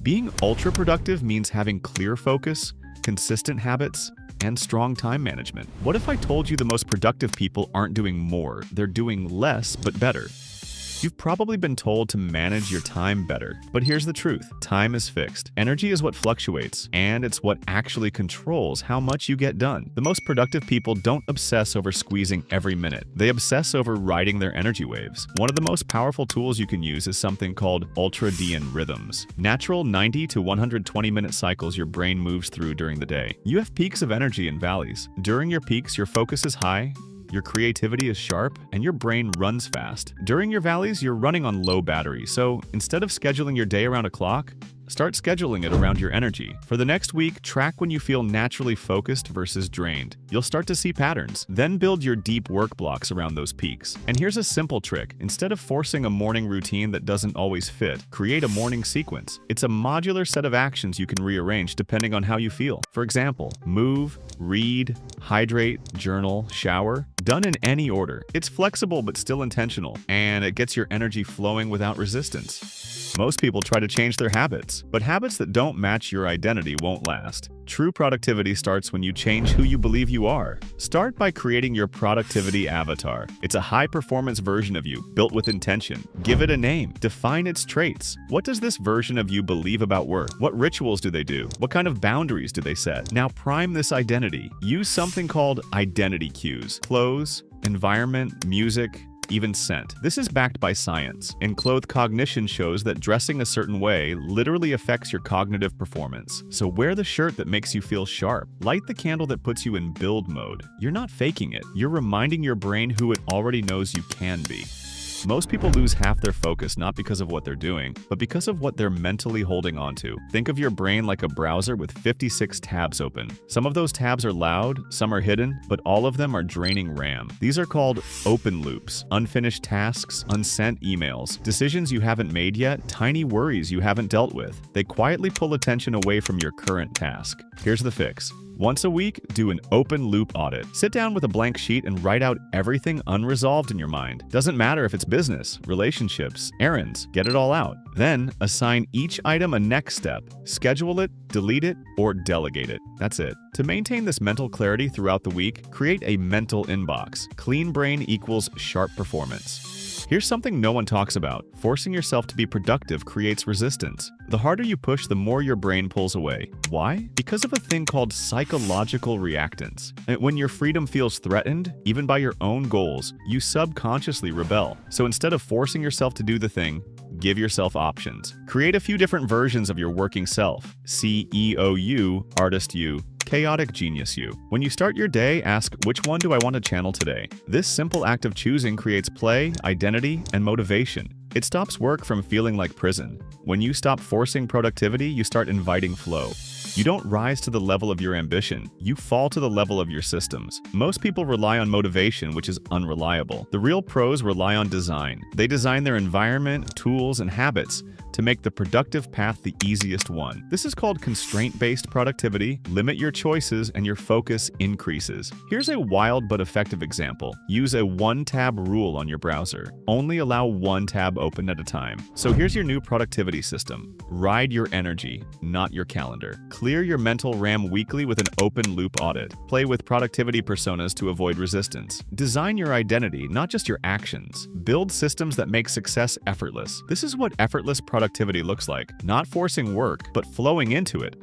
Being ultra productive means having clear focus, consistent habits, and strong time management. What if I told you the most productive people aren't doing more, they're doing less but better? You've probably been told to manage your time better, but here's the truth. Time is fixed. Energy is what fluctuates, and it's what actually controls how much you get done. The most productive people don't obsess over squeezing every minute. They obsess over riding their energy waves. One of the most powerful tools you can use is something called ultradian rhythms. Natural 90 to 120-minute cycles your brain moves through during the day. You have peaks of energy and valleys. During your peaks, your focus is high, your creativity is sharp, and your brain runs fast. During your valleys, you're running on low battery, so instead of scheduling your day around a clock, start scheduling it around your energy. For the next week, track when you feel naturally focused versus drained. You'll start to see patterns. Then build your deep work blocks around those peaks. And here's a simple trick. Instead of forcing a morning routine that doesn't always fit, create a morning sequence. It's a modular set of actions you can rearrange depending on how you feel. For example, move, read, hydrate, journal, shower. Done in any order. It's flexible but still intentional, and it gets your energy flowing without resistance. Most people try to change their habits, but habits that don't match your identity won't last. True productivity starts when you change who you believe you are. Start by creating your productivity avatar. It's a high-performance version of you, built with intention. Give it a name. Define its traits. What does this version of you believe about work? What rituals do they do? What kind of boundaries do they set? Now prime this identity. Use something called identity cues. Clothes, environment, music, even scent. This is backed by science. Enclothed cognition shows that dressing a certain way literally affects your cognitive performance. So wear the shirt that makes you feel sharp. Light the candle that puts you in build mode. You're not faking it. You're reminding your brain who it already knows you can be. Most people lose half their focus not because of what they're doing, but because of what they're mentally holding onto. Think of your brain like a browser with 56 tabs open. Some of those tabs are loud, some are hidden, but all of them are draining RAM. These are called open loops, unfinished tasks, unsent emails, decisions you haven't made yet, tiny worries you haven't dealt with. They quietly pull attention away from your current task. Here's the fix. Once a week, do an open loop audit. Sit down with a blank sheet and write out everything unresolved in your mind. Doesn't matter if it's business, relationships, errands, get it all out. Then, assign each item a next step. Schedule it, delete it, or delegate it. That's it. To maintain this mental clarity throughout the week, create a mental inbox. Clean brain equals sharp performance. Here's something no one talks about. Forcing yourself to be productive creates resistance. The harder you push, the more your brain pulls away. Why? Because of a thing called psychological reactance. When your freedom feels threatened, even by your own goals, you subconsciously rebel. So instead of forcing yourself to do the thing, give yourself options. Create a few different versions of your working self. CEO you, artist you, chaotic genius you. When you start your day, ask, which one do I want to channel today? This simple act of choosing creates play, identity, and motivation. It stops work from feeling like prison. When you stop forcing productivity, you start inviting flow. You don't rise to the level of your ambition, you fall to the level of your systems. Most people rely on motivation, which is unreliable. The real pros rely on design. They design their environment, tools, and habits to make the productive path the easiest one. This is called constraint-based productivity. Limit your choices and your focus increases. Here's a wild but effective example. Use a one-tab rule on your browser. Only allow one tab open at a time. So here's your new productivity system. Ride your energy, not your calendar. Clear your mental RAM weekly with an open loop audit. Play with productivity personas to avoid resistance. Design your identity, not just your actions. Build systems that make success effortless. This is what effortless productivity looks like. Not forcing work, but flowing into it.